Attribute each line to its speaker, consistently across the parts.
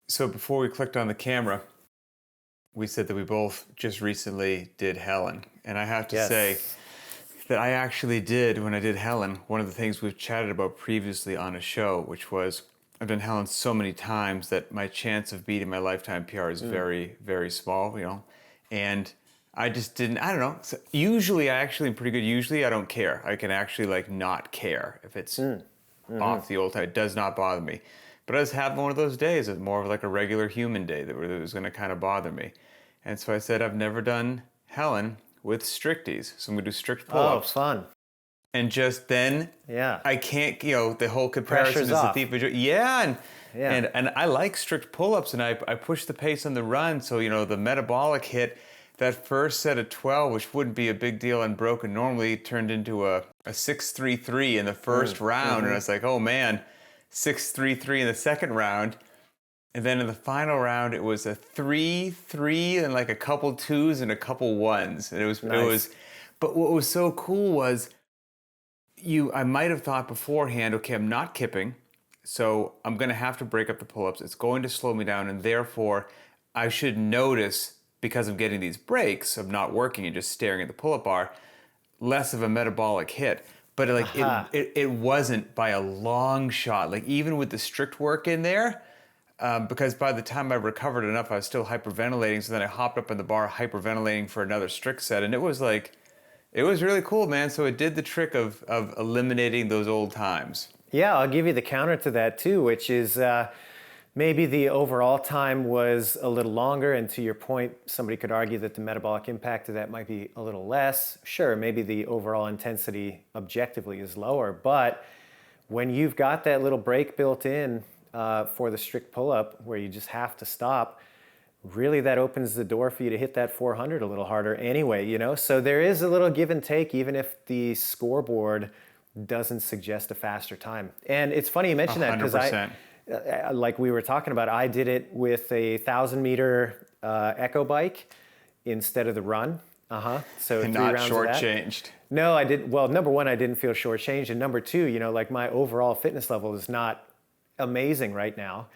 Speaker 1: So before we clicked on the camera, we said that we both just recently did Helen. And I have to say that I actually did, when I did Helen, one of the things we've chatted about previously on a show, which was I've done Helen so many times that my chance of beating my lifetime PR is very, very small, And I just didn't, I don't know. So usually I actually am pretty good. Usually I don't care. I can actually not care if it's off the old time. It does not bother me. But I was having one of those days. It's more of like a regular human day that was going to kind of bother me. And so I said, I've never done Helen with stricties. So I'm going to do strict pull-ups.
Speaker 2: Oh, fun.
Speaker 1: And just then, I can't, the whole comparison
Speaker 2: Pressure's
Speaker 1: is
Speaker 2: off.
Speaker 1: the thief of joy. And I like strict pull-ups, and I push the pace on the run. So, the metabolic hit, that first set of 12, which wouldn't be a big deal unbroken normally, turned into a 6.33 in the first round. And I was like, oh man, 6.33 in the second round. And then in the final round, it was a 3.3 and like a couple 2s and a couple 1s. And it was, but what was so cool was I might have thought beforehand, okay, I'm not kipping, so I'm going to have to break up the pull-ups. It's going to slow me down, and therefore I should notice, because I'm getting these breaks of not working and just staring at the pull-up bar, less of a metabolic hit. But it wasn't by a long shot. Like even with the strict work in there, because by the time I recovered enough, I was still hyperventilating. So then I hopped up on the bar hyperventilating for another strict set, and it was really cool, man. So it did the trick of eliminating those old times.
Speaker 2: Yeah, I'll give you the counter to that too, which is maybe the overall time was a little longer. And to your point, somebody could argue that the metabolic impact of that might be a little less. Sure, maybe the overall intensity objectively is lower. But when you've got that little break built in for the strict pull-up where you just have to stop, really that opens the door for you to hit that 400 a little harder anyway, So there is a little give and take, even if the scoreboard doesn't suggest a faster time. And it's funny you mentioned that, because like we were talking about, I did it with a 1,000-meter echo bike instead of the run. So
Speaker 1: and
Speaker 2: 3
Speaker 1: not
Speaker 2: rounds of that.
Speaker 1: shortchanged.
Speaker 2: No, I didn't. Well, number one, I didn't feel shortchanged. And number two, my overall fitness level is not amazing right now.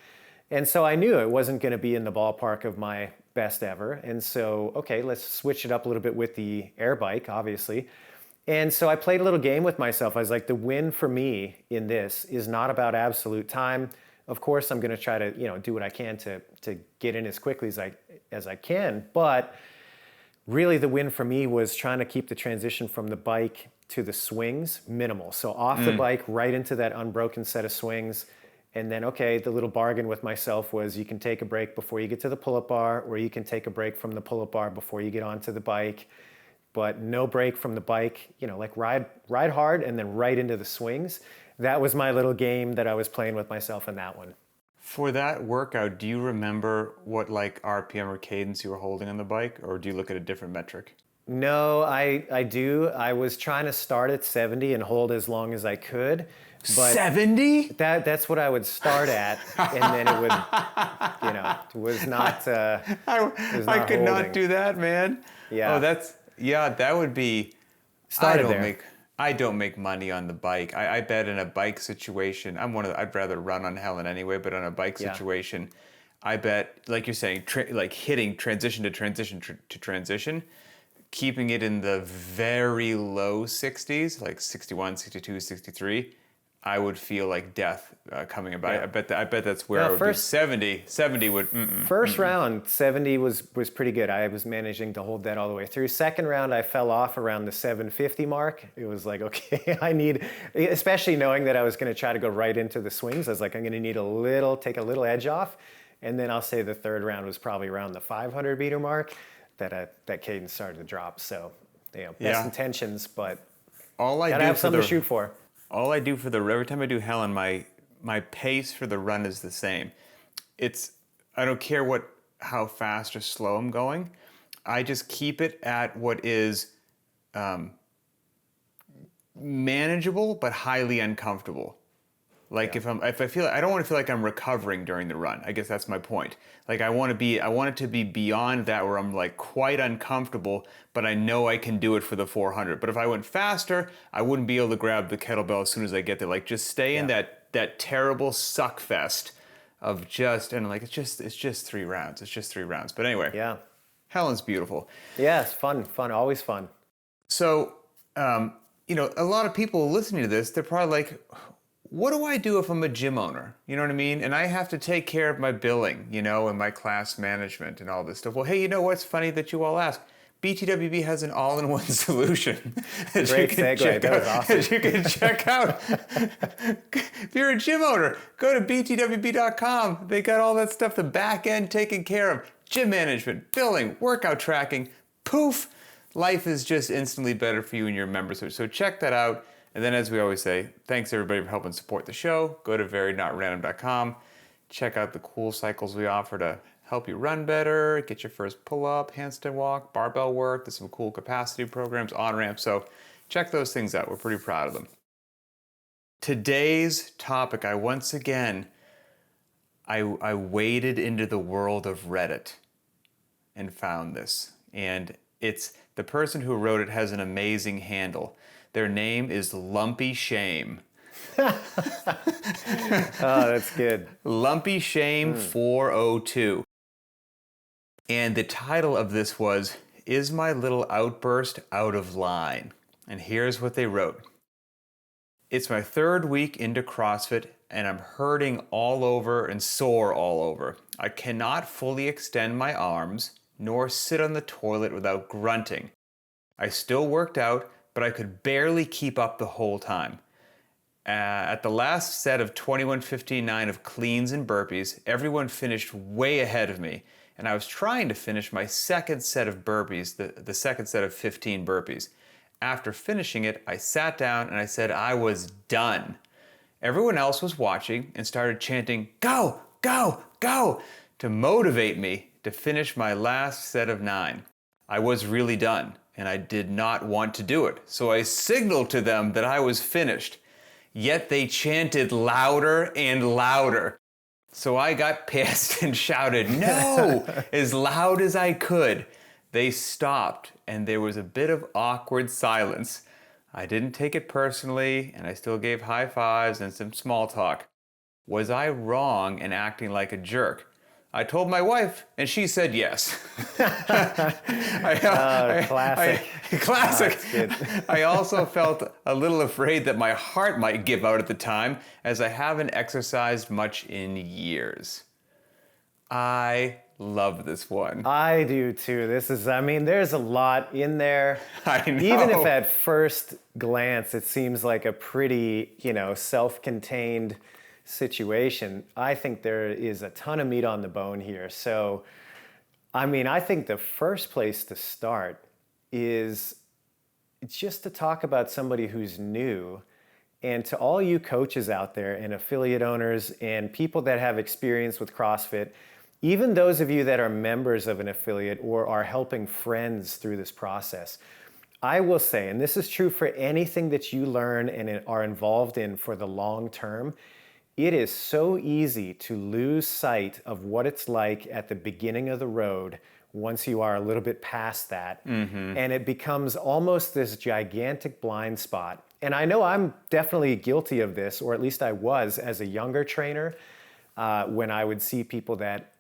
Speaker 2: And so I knew it wasn't going to be in the ballpark of my best ever. And so, okay, let's switch it up a little bit with the air bike, obviously. And so I played a little game with myself. I was like, the win for me in this is not about absolute time. Of course, I'm going to try to, do what I can to get in as quickly as I can. But really the win for me was trying to keep the transition from the bike to the swings minimal. So off the bike, right into that unbroken set of swings. And then, okay, the little bargain with myself was you can take a break before you get to the pull-up bar, or you can take a break from the pull-up bar before you get onto the bike. But no break from the bike, ride hard and then right into the swings. That was my little game that I was playing with myself in that one.
Speaker 1: For that workout, do you remember what RPM or cadence you were holding on the bike, or do you look at a different metric?
Speaker 2: No, I do. I was trying to start at 70 and hold as long as I could. But
Speaker 1: 70?
Speaker 2: That's what I would start at, and then it would, it was not.
Speaker 1: I could not do that, man.
Speaker 2: Yeah.
Speaker 1: Oh, that would be. I don't make money on the bike. I bet in a bike situation, I'd rather run on Helen anyway, but on a bike situation, I bet, like you're saying, hitting transition to transition to transition, keeping it in the very low 60s, like 61, 62, 63, I would feel like death coming about. Yeah. I bet that's where I would be. 70 would.
Speaker 2: First round, 70 was pretty good. I was managing to hold that all the way through. Second round, I fell off around the 750 mark. It was like, okay, I need, especially knowing that I was going to try to go right into the swings. I was like, I'm going to need take a little edge off. And then I'll say the third round was probably around the 500 meter mark that cadence started to drop. So, best intentions, but gotta have something to shoot for.
Speaker 1: All I do every time I do Helen, my pace for the run is the same. I don't care how fast or slow I'm going. I just keep it at what is manageable but highly uncomfortable. If I feel, I don't want to feel like I'm recovering during the run. I guess that's my point. I want it to be beyond that, where I'm quite uncomfortable, but I know I can do it for the 400. But if I went faster, I wouldn't be able to grab the kettlebell as soon as I get there. Just stay in that terrible suck fest of just, and like, it's just 3 rounds. It's just 3 rounds. But anyway,
Speaker 2: Yeah.
Speaker 1: Helen's beautiful.
Speaker 2: Yeah, it's fun, always fun.
Speaker 1: So, a lot of people listening to this, they're probably like, what do I do if I'm a gym owner? You know what I mean? And I have to take care of my billing, and my class management and all this stuff. Well, hey, you know what's funny that you all ask? btwb has an all-in-one solution.
Speaker 2: Great segue. That was awesome.
Speaker 1: That you can check out. If you're a gym owner, go to btwb.com. They got all that stuff, the back end taken care of. Gym management, billing, workout tracking. Poof! Life is just instantly better for you and your members. So check that out. And then, as we always say, thanks everybody for helping support the show. Go to verynotrandom.com. Check out the cool cycles we offer to help you run better, get your first pull-up, handstand walk, barbell work. There's some cool capacity programs, on-ramp. So check those things out. We're pretty proud of them. Today's topic, I waded into the world of Reddit and found this. And it's the person who wrote it has an amazing handle. Their name is Lumpy Shame.
Speaker 2: Oh, that's good.
Speaker 1: Lumpy Shame 402. And the title of this was, Is My Little Outburst Out of Line? And here's what they wrote. It's my 3rd week into CrossFit and I'm hurting all over and sore all over. I cannot fully extend my arms nor sit on the toilet without grunting. I still worked out, but I could barely keep up the whole time. At the last set of 21:15.9 of cleans and burpees, everyone finished way ahead of me, and I was trying to finish my second set of burpees, the second set of 15 burpees. After finishing it, I sat down and I said I was done. Everyone else was watching and started chanting, "Go, go, go," to motivate me to finish my last set of 9. I was really done, and I did not want to do it, so I signaled to them that I was finished. Yet they chanted louder and louder. So I got pissed and shouted, "No!" as loud as I could. They stopped, and there was a bit of awkward silence. I didn't take it personally, and I still gave high fives and some small talk. Was I wrong in acting like a jerk? I told my wife, and she said yes.
Speaker 2: Classic.
Speaker 1: Classic.
Speaker 2: Oh,
Speaker 1: I also felt a little afraid that my heart might give out at the time, as I haven't exercised much in years. I love this one.
Speaker 2: I do too. There's a lot in there.
Speaker 1: I know.
Speaker 2: Even if at first glance it seems like a pretty, self-contained situation, I think there is a ton of meat on the bone here. So, I think the first place to start is just to talk about somebody who's new. And to all you coaches out there and affiliate owners and people that have experience with CrossFit, even those of you that are members of an affiliate or are helping friends through this process, I will say, and this is true for anything that you learn and are involved in for the long term, it is so easy to lose sight of what it's like at the beginning of the road once you are a little bit past that. Mm-hmm. And it becomes almost this gigantic blind spot. And I know I'm definitely guilty of this, or at least I was as a younger trainer, when I would see people that,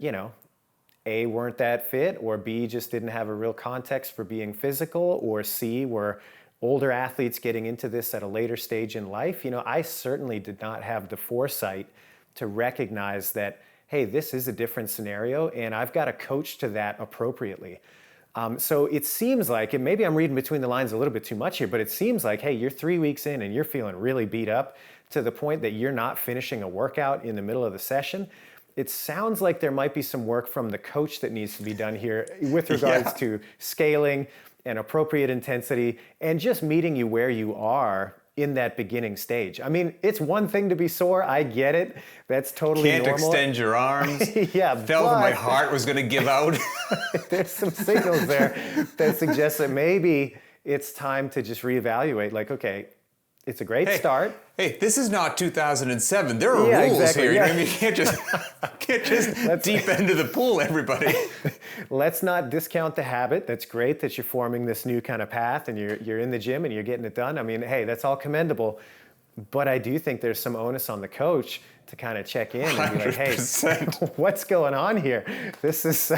Speaker 2: A, weren't that fit, or B, just didn't have a real context for being physical, or C, were older athletes getting into this at a later stage in life. I certainly did not have the foresight to recognize that, hey, this is a different scenario and I've got to coach to that appropriately. So it seems like, and maybe I'm reading between the lines a little bit too much here, but it seems like, hey, you're 3 weeks in and you're feeling really beat up to the point that you're not finishing a workout in the middle of the session. It sounds like there might be some work from the coach that needs to be done here with regards to scaling and appropriate intensity and just meeting you where you are in that beginning stage. It's one thing to be sore. I get it. That's totally
Speaker 1: normal. Can't extend your arms.
Speaker 2: Yeah,
Speaker 1: felt that my heart was going to give out.
Speaker 2: There's some signals there that suggest that maybe it's time to just reevaluate. Like, okay, it's a great start.
Speaker 1: Hey, this is not 2007. There are rules
Speaker 2: exactly,
Speaker 1: here.
Speaker 2: Yeah.
Speaker 1: You can't just deep into the pool, everybody.
Speaker 2: Let's not discount the habit. That's great that you're forming this new kind of path and you're in the gym and you're getting it done. Hey, that's all commendable. But I do think there's some onus on the coach to kind of check in and be like, hey,
Speaker 1: 100%.
Speaker 2: what's going on here? This is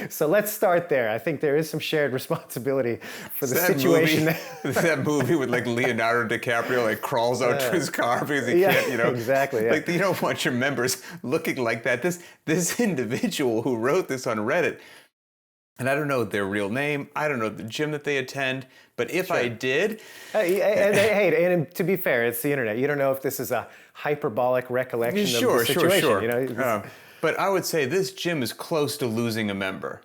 Speaker 2: so let's start there. I think there is some shared responsibility for the situation.
Speaker 1: That movie with like Leonardo DiCaprio like crawls out to his car because he can't,
Speaker 2: exactly. Yeah.
Speaker 1: Like you don't want your members looking like that. This individual who wrote this on Reddit, and I don't know their real name, I don't know the gym that they attend, but if I did,
Speaker 2: and to be fair, it's the internet. You don't know if this is a hyperbolic recollection of the situation.
Speaker 1: Sure. But I would say this gym is close to losing a member.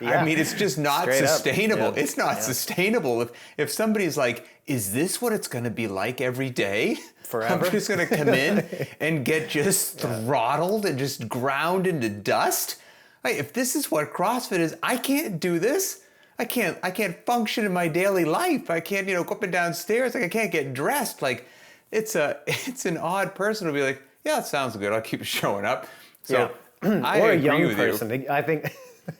Speaker 1: I mean, it's just not sustainable. It's not sustainable. If somebody's like, is this what it's going to be like every day?
Speaker 2: Forever?
Speaker 1: I'm just going to come in and get just throttled and just ground into dust? Like, if this is what CrossFit is, I can't do this. I can't function in my daily life. I can't, go up and down stairs. Like, I can't get dressed. Like, it's an odd person to be like, yeah, it sounds good. I'll keep showing up. So
Speaker 2: or a young person. I think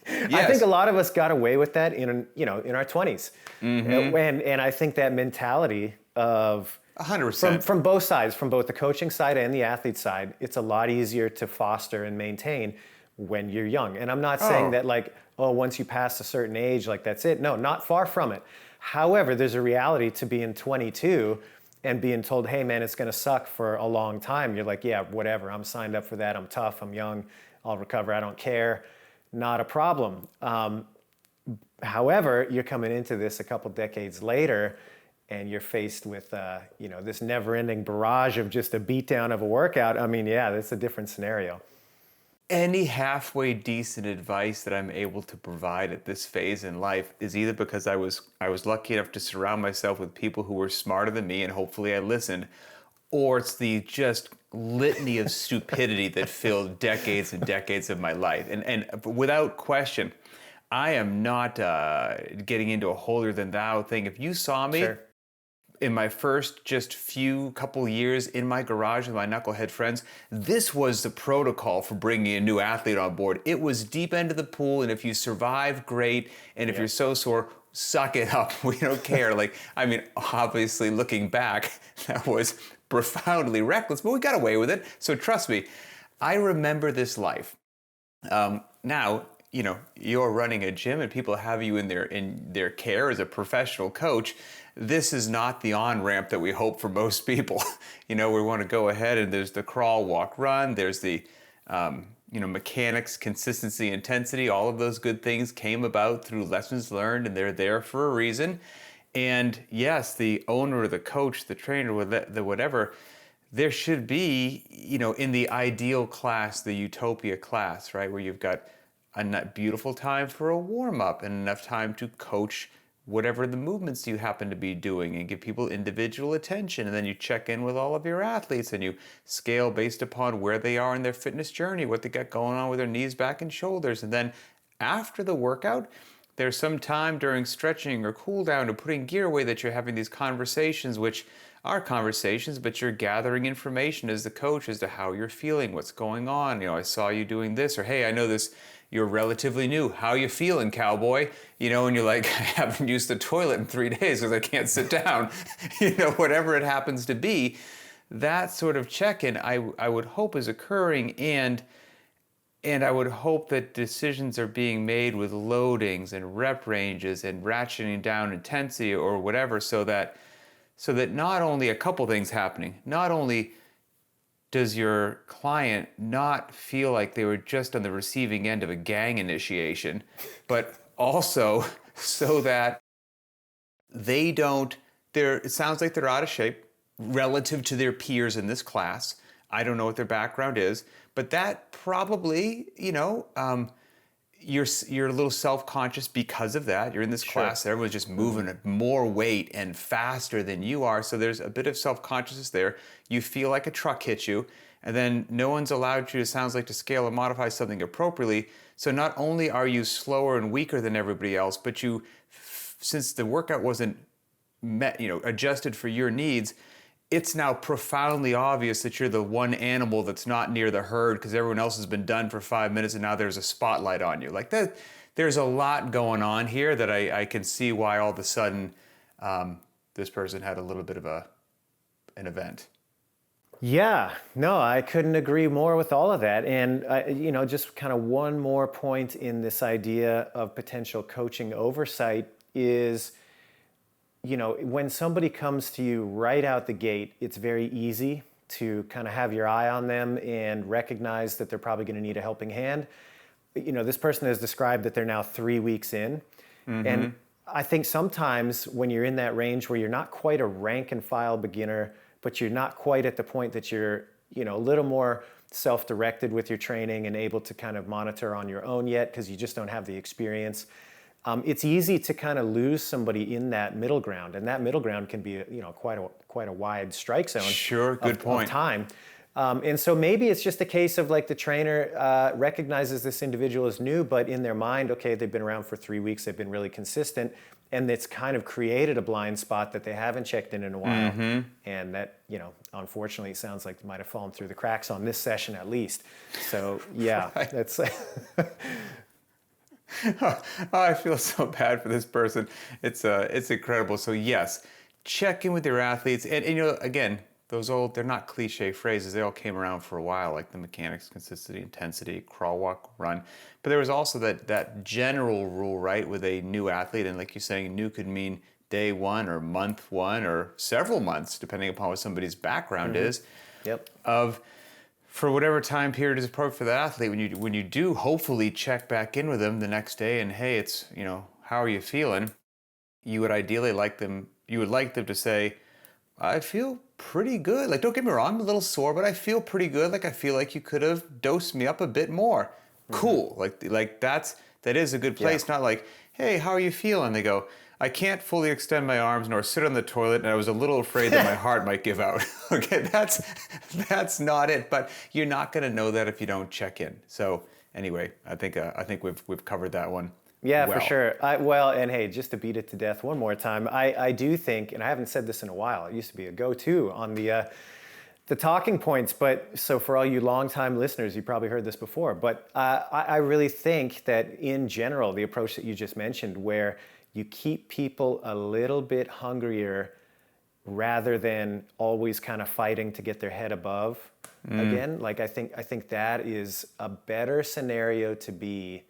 Speaker 2: I think a lot of us got away with that in our 20s. Mm-hmm. And I think that mentality of
Speaker 1: 100%
Speaker 2: from both sides, from both the coaching side and the athlete side, it's a lot easier to foster and maintain when you're young. And I'm not saying that once you pass a certain age, like that's it. No, not far from it. However, there's a reality to being 22 and being told, hey man, it's gonna suck for a long time. You're like, yeah, whatever, I'm signed up for that, I'm tough, I'm young, I'll recover, I don't care, not a problem. However, you're coming into this a couple decades later and you're faced with this never-ending barrage of just a beatdown of a workout. I mean, yeah, that's a different scenario.
Speaker 1: Any halfway decent advice that I'm able to provide at this phase in life is either because I was lucky enough to surround myself with people who were smarter than me and hopefully I listened, or it's the just litany of stupidity that filled decades and decades of my life. And without question, I am not getting into a holier than thou thing. If you saw me in my first just couple years in my garage with my knucklehead friends, this was the protocol for bringing a new athlete on board. It was deep end of the pool, and if you survive, great. And if you're so sore, suck it up. We don't care. Obviously looking back, that was profoundly reckless, but we got away with it. So trust me, I remember this life. Now, you're running a gym and people have you in their care as a professional coach. This is not the on-ramp that we hope for most people. We want to go ahead and there's the crawl, walk, run. There's the, mechanics, consistency, intensity. All of those good things came about through lessons learned and they're there for a reason. And yes, the owner, the coach, the trainer, the whatever, there should be, in the ideal class, the utopia class, right? Where you've got a beautiful time for a warm-up and enough time to coach whatever the movements you happen to be doing and give people individual attention. And then you check in with all of your athletes and you scale based upon where they are in their fitness journey, what they got going on with their knees, back, and shoulders. And then after the workout, there's some time during stretching or cool down or putting gear away that you're having these conversations, which are conversations, but you're gathering information as the coach as to how you're feeling, what's going on. I saw you doing this, or hey, I know this, you're relatively new. How you feeling, cowboy? And you're like, I haven't used the toilet in 3 days because I can't sit down. Whatever it happens to be, that sort of check-in I would hope is occurring, and I would hope that decisions are being made with loadings and rep ranges and ratcheting down intensity or whatever, so that not only a couple things happening, not only does your client not feel like they were just on the receiving end of a gang initiation, but also so that it sounds like they're out of shape relative to their peers in this class. I don't know what their background is, but that probably, you're a little self-conscious because of that. You're in this class, everyone's just moving more weight and faster than you are, so there's a bit of self-consciousness there. You feel like a truck hit you, and then no one's allowed you, it sounds like, to scale or modify something appropriately. So not only are you slower and weaker than everybody else, but since the workout wasn't adjusted for your needs, it's now profoundly obvious that you're the one animal that's not near the herd because everyone else has been done for 5 minutes and now there's a spotlight on you. Like that, there's a lot going on here that I can see why all of a sudden this person had a little bit of an event.
Speaker 2: Yeah, no, I couldn't agree more with all of that. And, just kind of one more point in this idea of potential coaching oversight is, when somebody comes to you right out the gate, it's very easy to kind of have your eye on them and recognize that they're probably going to need a helping hand. This person has described that they're now 3 weeks in. And I think sometimes when you're in that range where you're not quite a rank and file beginner, but you're not quite at the point that you're, a little more self-directed with your training and able to kind of monitor on your own yet because you just don't have the experience. It's easy to kind of lose somebody in that middle ground, and that middle ground can be, quite a wide strike zone.
Speaker 1: Sure, good point.
Speaker 2: Of time. And so maybe it's just a case of like the trainer recognizes this individual as new, but in their mind, okay, they've been around for 3 weeks, they've been really consistent, and it's kind of created a blind spot that they haven't checked in a while. And that, unfortunately, it sounds like it might have fallen through the cracks on this session at least. So yeah, that's...
Speaker 1: Oh, I feel so bad for this person. It's incredible. So yes, check in with your athletes. And again, they're not cliche phrases. They all came around for a while, like the mechanics, consistency, intensity, crawl, walk, run. But there was also that general rule, right, with a new athlete. And like you're saying, new could mean day one or month one or several months, depending upon what somebody's background is.
Speaker 2: Yep.
Speaker 1: For whatever time period is appropriate for the athlete, when you do hopefully check back in with them the next day and, hey, it's, how are you feeling? You would ideally like them to say, I feel pretty good. Like, don't get me wrong, I'm a little sore, but I feel pretty good. Like, I feel like you could have dosed me up a bit more. Cool. Like that is a good place. Not like, hey, how are you feeling? They go, I can't fully extend my arms nor sit on the toilet, and I was a little afraid that my heart might give out. Okay, that's not it. But you're not going to know that if you don't check in. So anyway, I think we've covered that one.
Speaker 2: Yeah,
Speaker 1: well.
Speaker 2: For sure. And hey, just to beat it to death one more time, I do think, and I haven't said this in a while, it used to be a go-to on the talking points, but so for all you longtime listeners, you probably heard this before, but I really think that in general, the approach that you just mentioned, where you keep people a little bit hungrier rather than always kind of fighting to get their head above again, like I think that is a better scenario to be.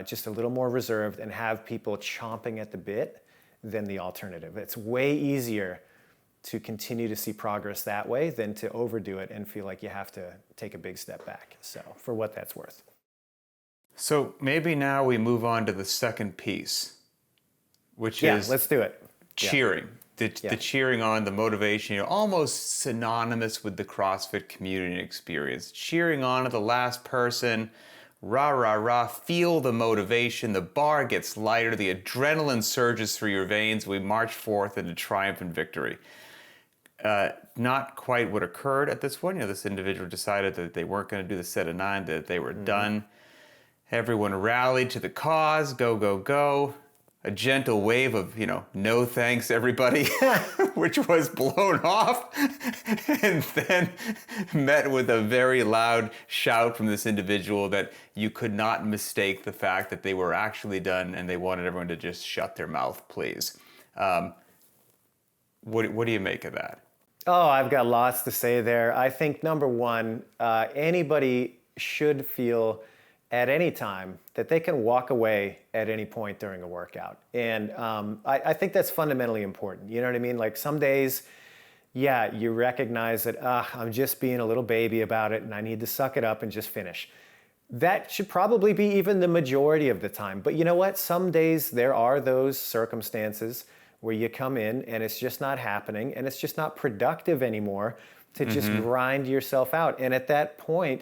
Speaker 2: Just a little more reserved and have people chomping at the bit than the alternative. It's way easier to continue to see progress that way than to overdo it and feel like you have to take a big step back. So for what that's worth. So
Speaker 1: maybe now we move on to the second piece, which is
Speaker 2: let's do it.
Speaker 1: Cheering. The cheering on, the motivation, almost synonymous with the CrossFit community experience. Cheering on at the last person. Rah, rah, rah, feel the motivation, the bar gets lighter, the adrenaline surges through your veins, we march forth into triumph and victory. Not quite what occurred at this one. This individual decided that they weren't going to do the set of 9, that they were done. Everyone rallied to the cause, go, go, go. A gentle wave of, no thanks everybody, which was blown off, and then met with a very loud shout from this individual that you could not mistake the fact that they were actually done and they wanted everyone to just shut their mouth, please. What do you make of that?
Speaker 2: Oh, I've got lots to say there. I think number one, anybody should feel at any time that they can walk away at any point during a workout. And I think that's fundamentally important. You know what I mean? Like some days, you recognize that I'm just being a little baby about it and I need to suck it up and just finish. That should probably be even the majority of the time. But you know what? Some days there are those circumstances where you come in and it's just not happening and it's just not productive anymore to just grind yourself out. And at that point,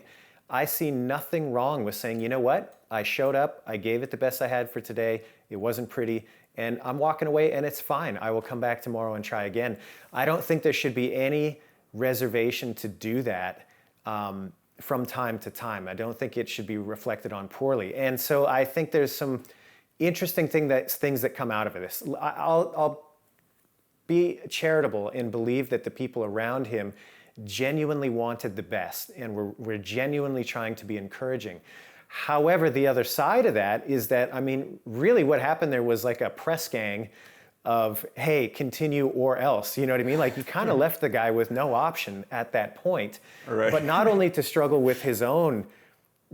Speaker 2: I see nothing wrong with saying, you know what? I showed up, I gave it the best I had for today, it wasn't pretty, and I'm walking away and it's fine. I will come back tomorrow and try again. I don't think there should be any reservation to do that from time to time. I don't think it should be reflected on poorly. And so I think there's some interesting things that come out of this. I'll be charitable and believe that the people around him genuinely wanted the best and were genuinely trying to be encouraging. However, the other side of that is that, really what happened there was like a press gang of, hey, continue or else. You know what I mean? Like you kind of left the guy with no option at that point.
Speaker 1: Right.
Speaker 2: But not only to struggle with his own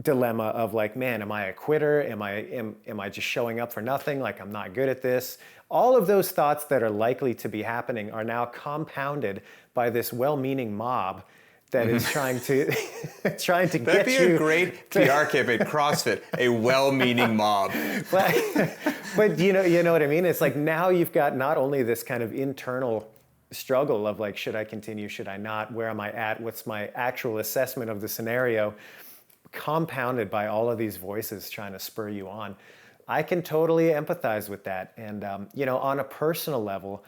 Speaker 2: dilemma of like, man, am I a quitter? Am I just showing up for nothing? Like I'm not good at this. All of those thoughts that are likely to be happening are now compounded by this well-meaning mob that is trying to get you.
Speaker 1: That'd be a great PR campaign, CrossFit, a well-meaning mob.
Speaker 2: But you know what I mean? It's like now you've got not only this kind of internal struggle of like, should I continue, should I not, where am I at, what's my actual assessment of the scenario, compounded by all of these voices trying to spur you on. I can totally empathize with that. And on a personal level,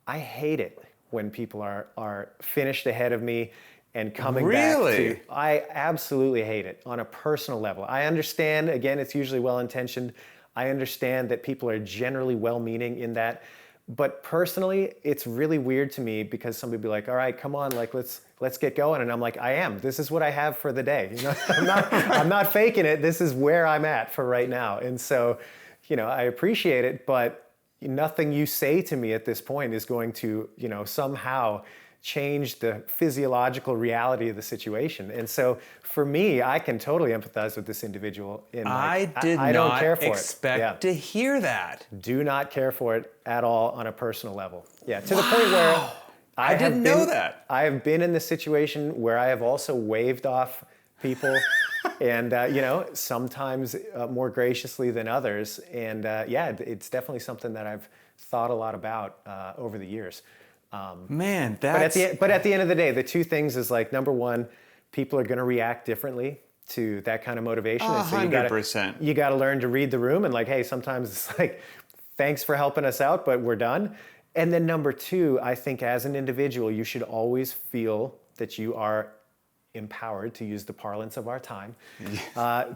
Speaker 2: I hate it when people are finished ahead of me and coming back to, I absolutely hate it on a personal level. I understand, again, it's usually well-intentioned. I understand that people are generally well-meaning in that. But personally, it's really weird to me because somebody be like, all right, come on, like let's get going. And I'm like, I am. This is what I have for the day. I'm not faking it. This is where I'm at for right now. And so, I appreciate it, but nothing you say to me at this point is going to, somehow change the physiological reality of the situation. And so for me, I can totally empathize with this individual.
Speaker 1: I don't expect to hear that.
Speaker 2: Do not care for it at all on a personal level. Yeah, to the point where I
Speaker 1: didn't know that.
Speaker 2: I have been in the situation where I have also waved off people and, sometimes more graciously than others. And it's definitely something that I've thought a lot about over the years.
Speaker 1: Man, that's...
Speaker 2: But at the end of the day, the two things is like, number one, people are going to react differently to that kind of motivation.
Speaker 1: 100%.
Speaker 2: You got to learn to read the room and like, hey, sometimes it's like, thanks for helping us out, but we're done. And then number two, I think as an individual, you should always feel that you are empowered, to use the parlance of our time,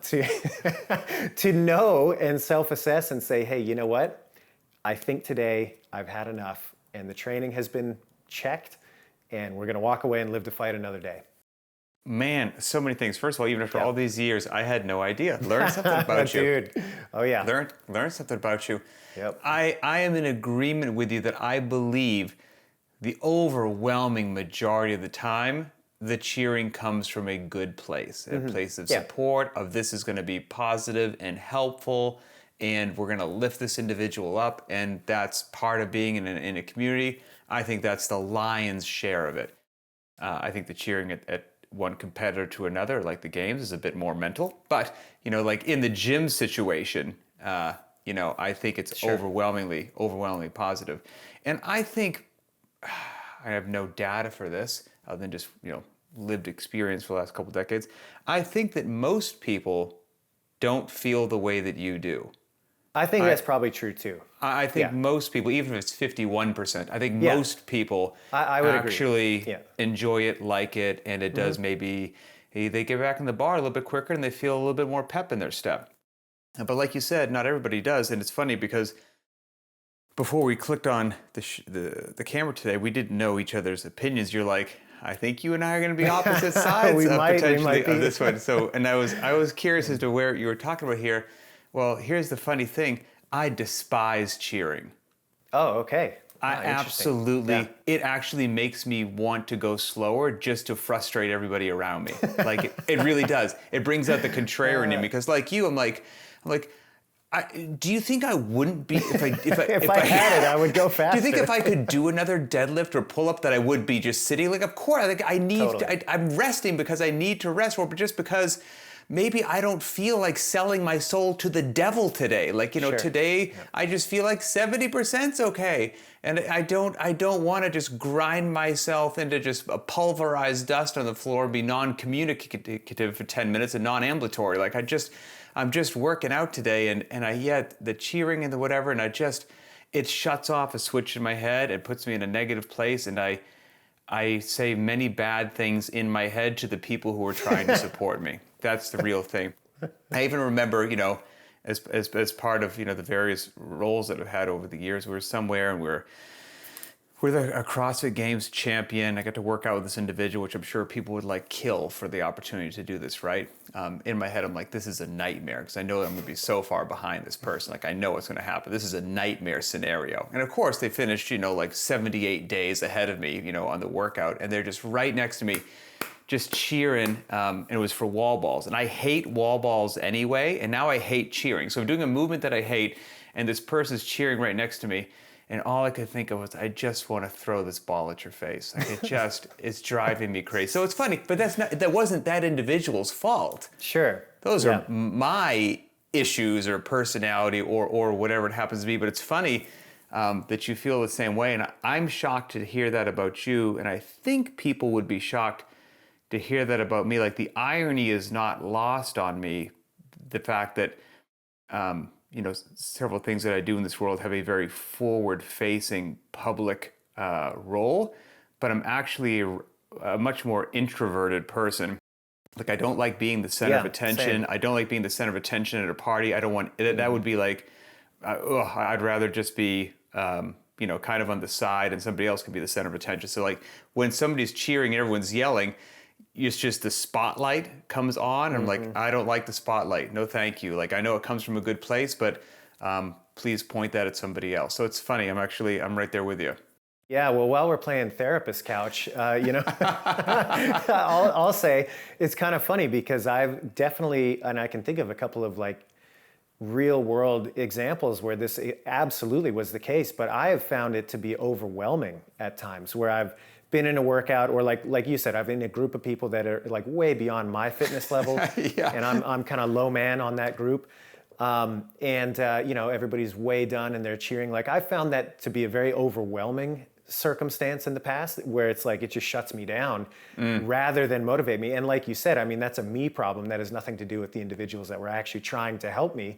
Speaker 2: to know and self-assess and say, hey, you know what? I think today I've had enough and the training has been checked and we're going to walk away and live to fight another day.
Speaker 1: Man, so many things. First of all, even after all these years, I had no idea. Learn something about you.
Speaker 2: Dude. Oh yeah.
Speaker 1: Learn something about you.
Speaker 2: Yep.
Speaker 1: I am in agreement with you that I believe the overwhelming majority of the time, the cheering comes from a good place, a place of support, of this is going to be positive and helpful, and we're going to lift this individual up, and that's part of being in a community. I think that's the lion's share of it. I think the cheering at one competitor to another, like the games, is a bit more mental. But, like in the gym situation, I think it's overwhelmingly positive. And I think, I have no data for this, other than just, lived experience for the last couple decades. I think that most people don't feel the way that you do.
Speaker 2: I think that's probably true too.
Speaker 1: I think most people, even if it's 51%, I think most people
Speaker 2: I would
Speaker 1: actually enjoy it, like it, and it does maybe, they get back in the bar a little bit quicker and they feel a little bit more pep in their step. But like you said, not everybody does, and it's funny because before we clicked on the camera today, we didn't know each other's opinions. You're like, I think you and I are going to be opposite sides potentially of this one. So, and I was curious as to where you were talking about here. Well, here's the funny thing. I despise cheering.
Speaker 2: Oh, okay.
Speaker 1: I absolutely, it actually makes me want to go slower just to frustrate everybody around me. Like, it really does. It brings out the contrarian in me because like you, I'm like, do you think I wouldn't be, if I
Speaker 2: had it, I would go faster.
Speaker 1: Do you think if I could do another deadlift or pull up that I would be just sitting? Like, of course, I need, I'm resting because I need to rest, or just because maybe I don't feel like selling my soul to the devil today. Like, today I just feel like 70%'s okay. And I don't want to just grind myself into just a pulverized dust on the floor, be non-communicative for 10 minutes and non-ambulatory. Like I'm just working out today and the cheering and the whatever, and it shuts off a switch in my head. It puts me in a negative place, and I say many bad things in my head to the people who are trying to support me. That's the real thing. I even remember, as part of, the various roles that I've had over the years, we were somewhere and We're a CrossFit Games champion. I got to work out with this individual, which I'm sure people would like kill for the opportunity to do this, right? In my head, I'm like, this is a nightmare because I know I'm going to be so far behind this person. Like, I know what's going to happen. This is a nightmare scenario. And of course, they finished, like 78 days ahead of me, on the workout. And they're just right next to me, just cheering. And it was for wall balls. And I hate wall balls anyway. And now I hate cheering. So I'm doing a movement that I hate. And this person's cheering right next to me. And all I could think of was, I just want to throw this ball at your face. Like, it's driving me crazy. So it's funny, but that wasn't that individual's fault.
Speaker 2: Sure.
Speaker 1: Those are my issues or personality or whatever it happens to be. But it's funny that you feel the same way. And I'm shocked to hear that about you. And I think people would be shocked to hear that about me. Like, the irony is not lost on me. The fact that, several things that I do in this world have a very forward-facing public role, but I'm actually a much more introverted person. Like, I don't like being the center of attention.
Speaker 2: Same.
Speaker 1: I don't like being the center of attention at a party. I don't want it. That would be like, I'd rather just be, kind of on the side and somebody else can be the center of attention. So like when somebody's cheering and everyone's yelling, it's just the spotlight comes on. And I'm like, I don't like the spotlight. No, thank you. Like, I know it comes from a good place, but please point that at somebody else. So it's funny. I'm right there with you.
Speaker 2: Yeah, well, while we're playing therapist couch, I'll say it's kind of funny because I've definitely, and I can think of a couple of like real world examples where this absolutely was the case, but I have found it to be overwhelming at times where I've been in a workout or like you said, I've been in a group of people that are like way beyond my fitness level and I'm kind of low man on that group. Everybody's way done and they're cheering. Like, I found that to be a very overwhelming circumstance in the past where it's like, it just shuts me down rather than motivate me. And like you said, I mean, that's a me problem. That has nothing to do with the individuals that were actually trying to help me.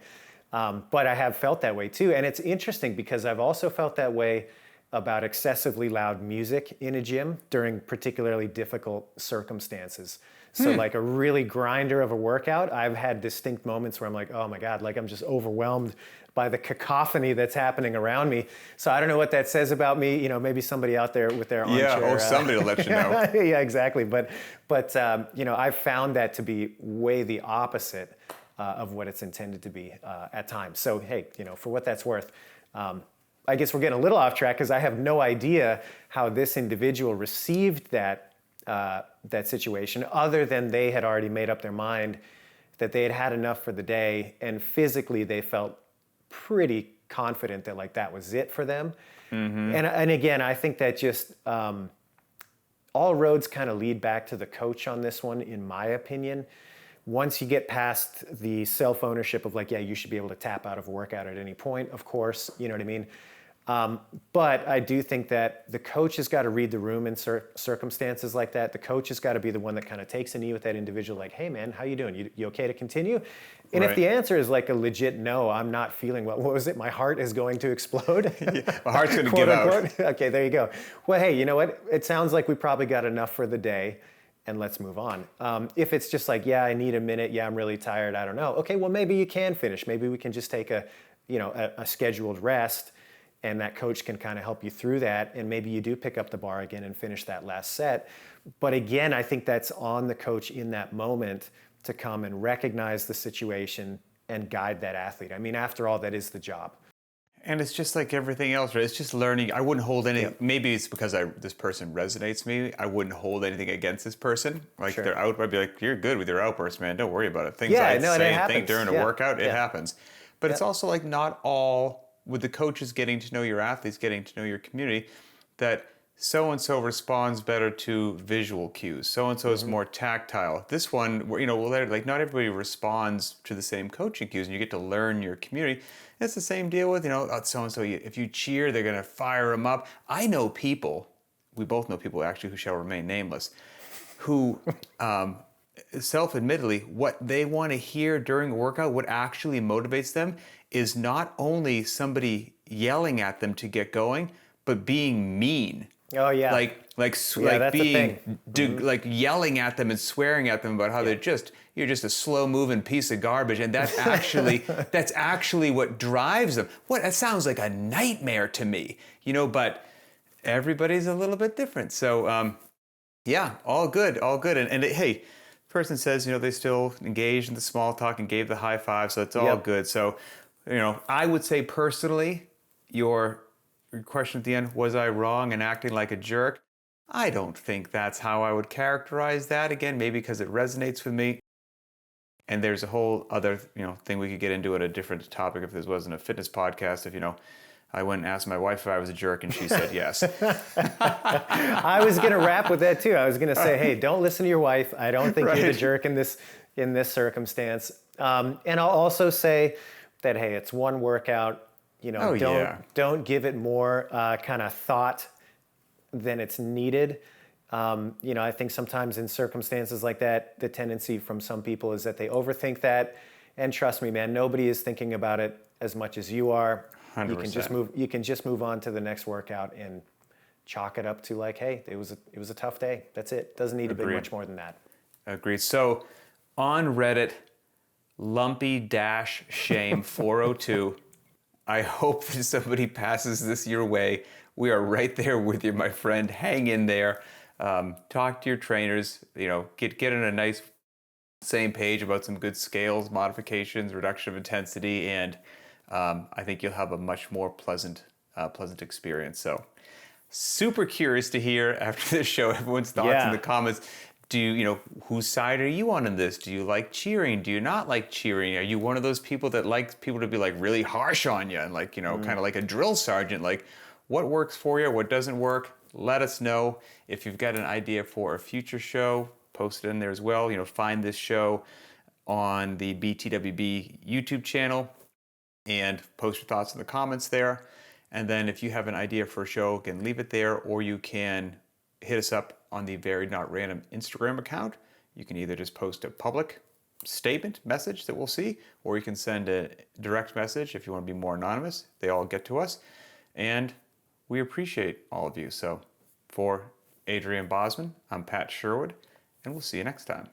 Speaker 2: But I have felt that way too. And it's interesting because I've also felt that way about excessively loud music in a gym during particularly difficult circumstances. So like a really grinder of a workout, I've had distinct moments where I'm like, oh my God, like I'm just overwhelmed by the cacophony that's happening around me. So I don't know what that says about me. Maybe somebody out there with their armchair.
Speaker 1: Somebody will let you know.
Speaker 2: Yeah, exactly. But I've found that to be way the opposite of what it's intended to be at times. So hey, for what that's worth, I guess we're getting a little off track because I have no idea how this individual received that situation, other than they had already made up their mind that they had had enough for the day, and physically they felt pretty confident that like that was it for them. And again, I think that just all roads kind of lead back to the coach on this one, in my opinion. Once you get past the self-ownership of like, yeah, you should be able to tap out of a workout at any point, of course, you know what I mean? But I do think that the coach has got to read the room in circumstances like that. The coach has got to be the one that kind of takes a knee with that individual, like, hey man, how you doing? You okay to continue? And if the answer is like a legit no, I'm not feeling well. What was it? My heart is going to explode.
Speaker 1: My heart's going to give out.
Speaker 2: Okay, there you go. Well, hey, you know what? It sounds like we probably got enough for the day, and let's move on. If it's just like, yeah, I need a minute. Yeah, I'm really tired. I don't know. Okay, well, maybe you can finish. Maybe we can just take a scheduled rest, and that coach can kind of help you through that. And maybe you do pick up the bar again and finish that last set. But again, I think that's on the coach in that moment to come and recognize the situation and guide that athlete. I mean, after all, that is the job.
Speaker 1: And it's just like everything else, right? It's just learning. I wouldn't hold any, maybe it's because this person resonates me. I wouldn't hold anything against this person. Like they're out, I'd be like, you're good with your outburst, man. Don't worry about it. Things I say and think during a workout, it happens. But it's also like not all, with the coaches getting to know your athletes, getting to know your community, that so-and-so responds better to visual cues. So-and-so is more tactile. This one, like not everybody responds to the same coaching cues, and you get to learn your community. And it's the same deal with, so-and-so, if you cheer, they're going to fire them up. I know people, we both know people actually who shall remain nameless, who self-admittedly, what they want to hear during a workout, what actually motivates them is not only somebody yelling at them to get going, but being mean.
Speaker 2: Oh yeah.
Speaker 1: Like being like yelling at them and swearing at them about how you're just a slow moving piece of garbage, and that's actually what drives them. That sounds like a nightmare to me, but everybody's a little bit different. So yeah, all good, all good. And hey, person says, they still engaged in the small talk and gave the high five, so it's all good. So, I would say personally, your question at the end, was I wrong and acting like a jerk? I don't think that's how I would characterize that. Again, maybe because it resonates with me. And there's a whole other, thing we could get into at a different topic if this wasn't a fitness podcast. If, I went and asked my wife if I was a jerk and she said yes.
Speaker 2: I was going to wrap with that too. I was going to say, hey, don't listen to your wife. I don't think you're the jerk in this circumstance. And I'll also say that, hey, it's one workout. Don't give it more kind of thought than it's needed. I think sometimes in circumstances like that, the tendency from some people is that they overthink that. And trust me, man, nobody is thinking about it as much as you are.
Speaker 1: 100%.
Speaker 2: You can just move on to the next workout and chalk it up to like, hey, it was a tough day. That's it. Doesn't need to be much more than that.
Speaker 1: Agreed. So on Reddit, lumpy-shame402, I hope that somebody passes this your way. We are right there with you, my friend. Hang in there. Talk to your trainers. Get on a nice same page about some good scales, modifications, reduction of intensity, and I think you'll have a much more pleasant experience. So super curious to hear after this show everyone's thoughts in the comments. Whose side are you on in this? Do you like cheering? Do you not like cheering? Are you one of those people that likes people to be like really harsh on you and kind of like a drill sergeant? Like, what works for you? What doesn't work? Let us know. If you've got an idea for a future show, post it in there as well. Find this show on the btwb YouTube channel and post your thoughts in the comments there. And then if you have an idea for a show, again, leave it there, or you can hit us up on the Varied Not Random Instagram account. You can either just post a public statement message that we'll see, or you can send a direct message if you want to be more anonymous. They all get to us. And we appreciate all of you. So for Adrian Bosman, I'm Pat Sherwood, and we'll see you next time.